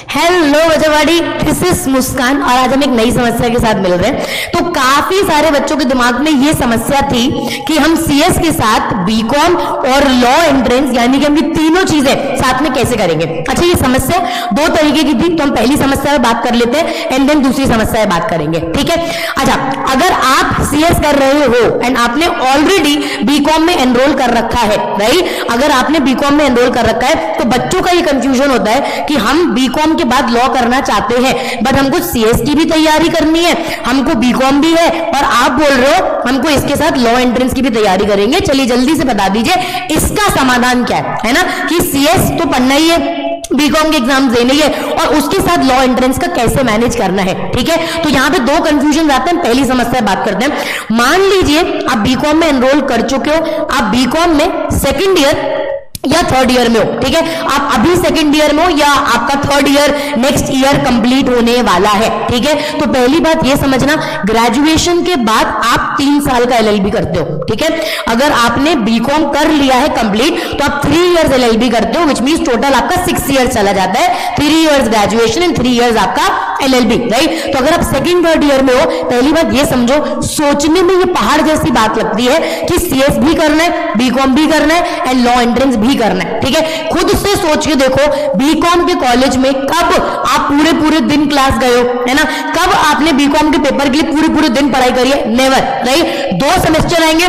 Hello बच्चों, this is मुस्कान और आज हम एक नई समस्या के साथ मिल रहे हैं। तो काफी सारे बच्चों के दिमाग में ये समस्या थी कि हम सीएस के साथ बीकॉम और लॉ एंट्रेंस यानी कि हम ये तीनों चीजें साथ में कैसे करेंगे। अच्छा, ये समस्या दो तरीके की थी, तो हम पहली समस्या में बात कर लेते हैं एंड देन दूसरी समस्या में बात करेंगे, ठीक है। अच्छा, अगर आप सीएस कर रहे हो एंड आपने ऑलरेडी बीकॉम में एनरोल कर रखा है, राइट, अगर आपने बीकॉम में एनरोल कर रखा है तो बच्चों का ये कंफ्यूजन होता है कि हम बीकॉम के बाद लॉ करना चाहते हैं बट हमको सीएस की भी तैयारी करनी है, हमको बीकॉम भी है और आप बोल रहे हो हमको इसके साथ लॉ एंट्रेंस की भी तैयारी करेंगे। चलिए जल्दी से बता दीजिए इसका समाधान क्या है ना, कि सीएस तो पढ़ना ही है, बीकॉम के एग्जाम देने है और उसके साथ लॉ एंट्रेंस का कैसे मैनेज करना है, ठीक है। तो यहाँ पे दो कंफ्यूजन आते हैं। पहली समस्या बात करते हैं। मान लीजिए आप बीकॉम में एनरोल कर चुके हो, आप बीकॉम में सेकंड ईयर या थर्ड ईयर में हो, ठीक है। आप अभी सेकंड ईयर में हो या आपका third year next year complete होने वाला है, ठीक है। तो पहली बात ये समझना, ग्रेजुएशन के बाद आप 3 साल का एलएलबी करते हो, ठीक है। अगर आपने बीकॉम कर लिया है कंप्लीट तो आप 3 इयर्स एलएलबी करते हो, विच मींस टोटल आपका 6 इयर्स चला जाता है। 3 इयर्स ग्रेजुएशन एंड 3 इयर्स आपका एलएलबी, राइट। तो अगर आप सेकंड थर्ड ईयर में हो, पहली बात ये समझो, सोचने में ये पहाड़ जैसी बात लगती है कि सीएस भी करना है, बीकॉम भी करना है एंड लॉ एंट्रेंस भी करना है, ठीक है। खुद से सोच के देखो, बीकॉम के कॉलेज में कब आप पूरे पूरे दिन क्लास गए हो, है ना, कब आपने बीकॉम के पेपर के लिए पूरे पूरे दिन पढ़ाई करी है? Never, right. 2 सेमेस्टर आएंगे,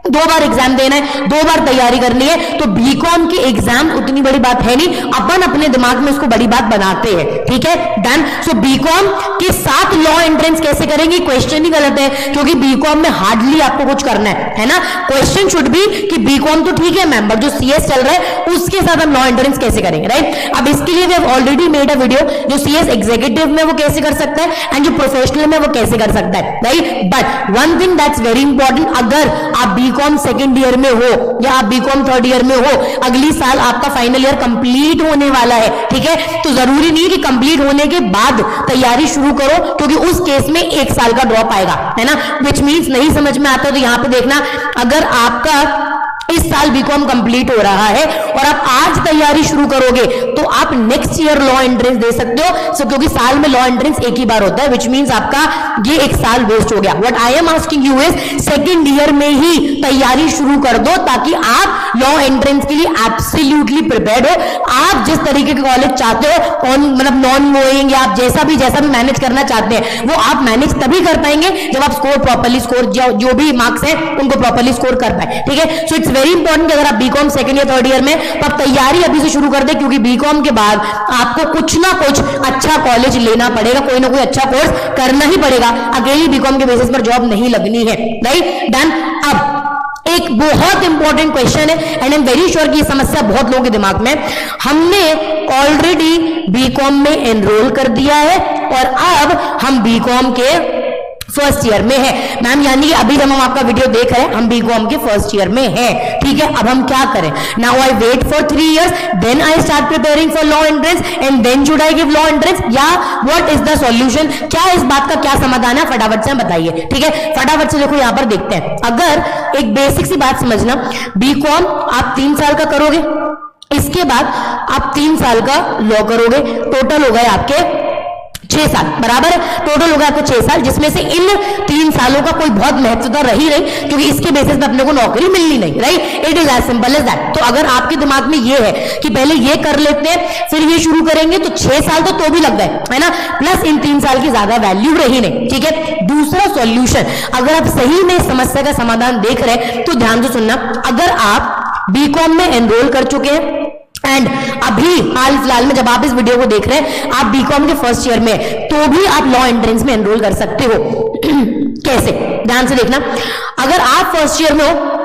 2 बार एग्जाम देना है, 2 बार तैयारी करनी है, तो बीकॉम की एग्जाम उतनी बड़ी बात है नहीं, अपन अपने दिमाग में उसको बड़ी बात बनाते हैं, ठीक है, डन। सो बीकॉम के साथ लॉ एंट्रेंस कैसे करेंगे, क्वेश्चन ही गलत है, क्योंकि बीकॉम में हार्डली आपको कुछ करना है ना। क्वेश्चन शुड बी कि बीकॉम तो ठीक है मैम, बट जो सीएस चल रहा है उसके साथ हम लॉ एंट्रेंस कैसे करेंगे, राइट। अब इसके लिए we have already made a video, जो सीएस एग्जीक्यूटिव में वो कैसे कर सकता है एंड जो प्रोफेशनल में वो कैसे कर सकता है, right. But one thing that's very important, अगर आप बीकॉम सेकंड ईयर में हो या आप बीकॉम थर्ड ईयर में हो, अगली साल आपका फाइनल ईयर कंप्लीट होने वाला है, ठीक है। तो जरूरी नहीं कि कंप्लीट होने के बाद तैयारी शुरू करो, क्योंकि उस केस में 1 साल का ड्रॉप आएगा, है ना। विच मींस नहीं समझ में आता तो यहां पे देखना, अगर आपका इस साल बीकॉम कंप्लीट हो रहा है और आप आज तैयारी शुरू करोगे तो आप नेक्स्ट ईयर लॉ एंट्रेंस दे सकते हो। सो क्योंकि साल में लॉ एंट्रेंस एक ही बार होता है, विच मींस आपका ये 1 साल वेस्ट हो गया। What I am asking you is, second year में ही तैयारी शुरू कर दो ताकि आप लॉ एंट्रेंस के लिए एब्सोल्युटली प्रिपेयर्ड हो। आप जिस तरीके के कॉलेज चाहते हो, ऑन मतलब नॉन गोइंग या आप जैसा भी मैनेज करना चाहते हैं वो आप मैनेज तभी कर पाएंगे जब आप स्कोर प्रॉपर्ली जो भी मार्क्स है उनको प्रॉपर्ली स्कोर कर पाए, ठीक है। सो इट्स वेरी इंपॉर्टेंट, अगर आप बीकॉम सेकंड या थर्ड ईयर में, तो आप तैयारी अभी से शुरू कर दे, क्योंकि बीकॉम के बाद आपको कुछ ना कुछ अच्छा कॉलेज लेना पड़ेगा, कोई ना कोई अच्छा कोर्स करना ही पड़ेगा, अकेली बीकॉम के बेसिस पर जॉब नहीं लगनी है, राइट, डन। अब एक बहुत इंपॉर्टेंट क्वेश्चन है and I am very sure कि ये समस्या बहुत लोगों के दिमाग में, हमने ऑलरेडी बीकॉम में एनरोल कर दिया है और अब हम बीकॉम के फर्स्ट ईयर में है मैम, यानी अभी जब हम आपका वीडियो देख रहे हैं हम बीकॉम के फर्स्ट ईयर में है, ठीक है। अब हम क्या करें, now I wait for 3 years then I start preparing for law entrance and then should I give law entrance, या व्हाट इज द सॉल्यूशन, क्या इस बात का क्या समाधान है, फटाफट से बताइए, ठीक है। फटाफट से देखो यहाँ पर देखते हैं। अगर एक बेसिक सी बात समझना, बीकॉम आप 3 साल का करोगे, इसके बाद आप 3 साल का लॉ करोगे, टोटल हो गए आपके 6 साल, बराबर है, टोटल होगा आपको 6 साल, जिसमें से इन 3 सालों का कोई बहुत महत्वता रही नहीं, क्योंकि इसके बेसिस पे अपने को नौकरी मिलनी नहीं, right. It is as simple as that. तो अगर आपके दिमाग में ये है कि पहले ये कर लेते हैं फिर ये शुरू करेंगे, तो 6 साल तो भी लग गए, है ना, प्लस इन 3 साल की ज्यादा वैल्यू रही नहीं, ठीक है। दूसरा सॉल्यूशन, अगर आप सही में समस्या का समाधान देख रहे हैं तो ध्यान से सुनना, अगर आप बीकॉम में एनरोल कर चुके हैं एंड अभी हाल फिलहाल में जब आप इस वीडियो को देख रहे हैं आप बीकॉम के फर्स्ट ईयर में, तो भी आप लॉ एंट्रेंस में एनरोल कर सकते हो। कैसे, ध्यान से देखना, अगर आप फर्स्ट ईयर में हो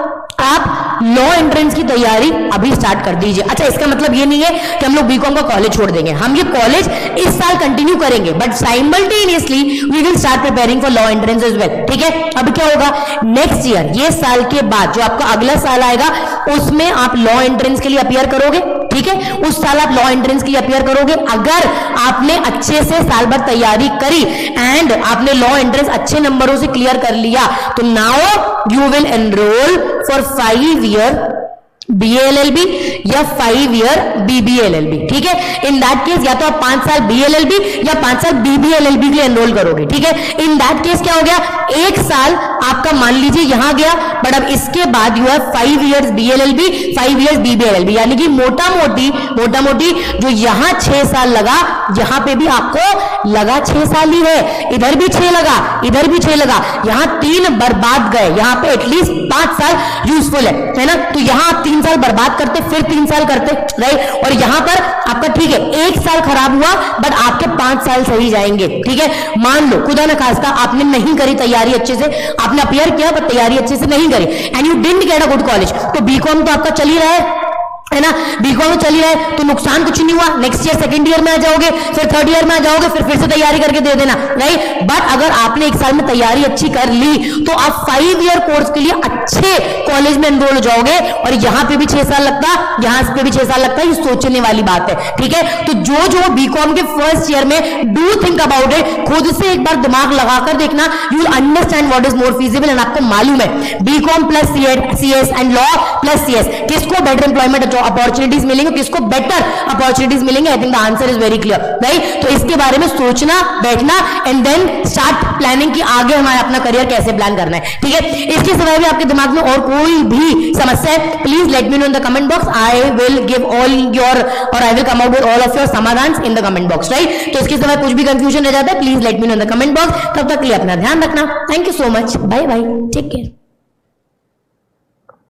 आप लॉ एंट्रेंस की तैयारी अभी स्टार्ट कर दीजिए। अच्छा, इसका मतलब ये नहीं है कि हम लोग बीकॉम का कॉलेज छोड़ देंगे, हम ये कॉलेज इस साल कंटिन्यू करेंगे, but simultaneously we will start preparing for law entrance as well, ठीक है। अब क्या होगा, नेक्स्ट ईयर, ये साल के बाद जो आपका अगला साल आएगा उसमें आप लॉ एंट्रेंस के लिए अपीयर करोगे, ठीक है। उस साल आप लॉ एंट्रेंस के लिए अपीयर करोगे, अगर आपने अच्छे से साल भर तैयारी करी एंड आपने लॉ एंट्रेंस अच्छे नंबरों से क्लियर कर लिया, तो now you will enrol for 5 year BALLB या 5 ईयर BBLLB, ठीक है। इन दैट केस या तो आप 5 साल BLLB या 5 साल BBLLB के लिए एनरोल करोगे, ठीक है। इन दैट केस क्या हो गया, 1 साल आपका मान लीजिए यहां गया, बट अब इसके बाद you have 5 years BLLB 5 years BBLLB, यानी कि मोटा मोटी जो यहां 6 साल लगा, यहां पे भी आपको लगा 6 साल ही है, इधर भी 6 लगा, इधर भी 6 लगा, यहां 3 बर्बाद गए, यहां पे एटलीस्ट 5 साल यूजफुल है ना। तो यहां आप 3 साल बर्बाद करते, फिर 3 साल करते, राइट। और यहां पर आपका ठीक है 1 साल खराब हुआ, बट आपके 5 साल सही जाएंगे, ठीक है। मान लो खुदा न खास्ता आपने नहीं करी तैयारी अच्छे से, आपने अपियर किया पर तैयारी अच्छे से नहीं करी, and you didn't get a good college, तो बीकॉम तो आपका चल ही रहा है ना, बीकॉम चल ही रहा है, तो नुकसान कुछ नहीं हुआ। नेक्स्ट ईयर सेकंड ईयर में आ जाओगे, फिर थर्ड ईयर में आ जाओगे, फिर से तैयारी करके दे देना, राइट। बट अगर आपने 1 साल में तैयारी अच्छी कर ली, तो आप 5 ईयर कोर्स के लिए अच्छे कॉलेज में एनरोल हो जाओगे, और यहां पे भी 6 साल लगता, यहां पे भी 6 साल लगता है, ये सोचने वाली बात है, ठीक है। तो जो बीकॉम के फर्स्ट ईयर में डू थिंक अबाउट इट, खुद से एक बार दिमाग लगाकर देखना, you will understand what is more feasible, and आपको मालूम है BCom plus CS and law plus CS किसको बेटर एम्प्लॉयमेंट अपॉर्चुनिटीज मिलेंगे, किसको बेटर अपॉर्चुनिटीज मिलेंगे। I think the answer is very clear, right. तो इसके बारे में सोचना, बैठना, एंड देन स्टार्ट प्लानिंग कि आगे हमारा अपना करियर कैसे प्लान करना है, ठीक है। इसके सिवाय भी आपके दिमाग में और कोई भी समस्या है, please let me know in the comment box, I will give all your और I will come out with all of your समाधान in the comment box, right. तो इसके सिवाय कुछ भी कंफ्यूजन रह जाता है, please let me know in the comment box. तब तक के लिए अपना ध्यान रखना, thank you so much, bye bye, take care.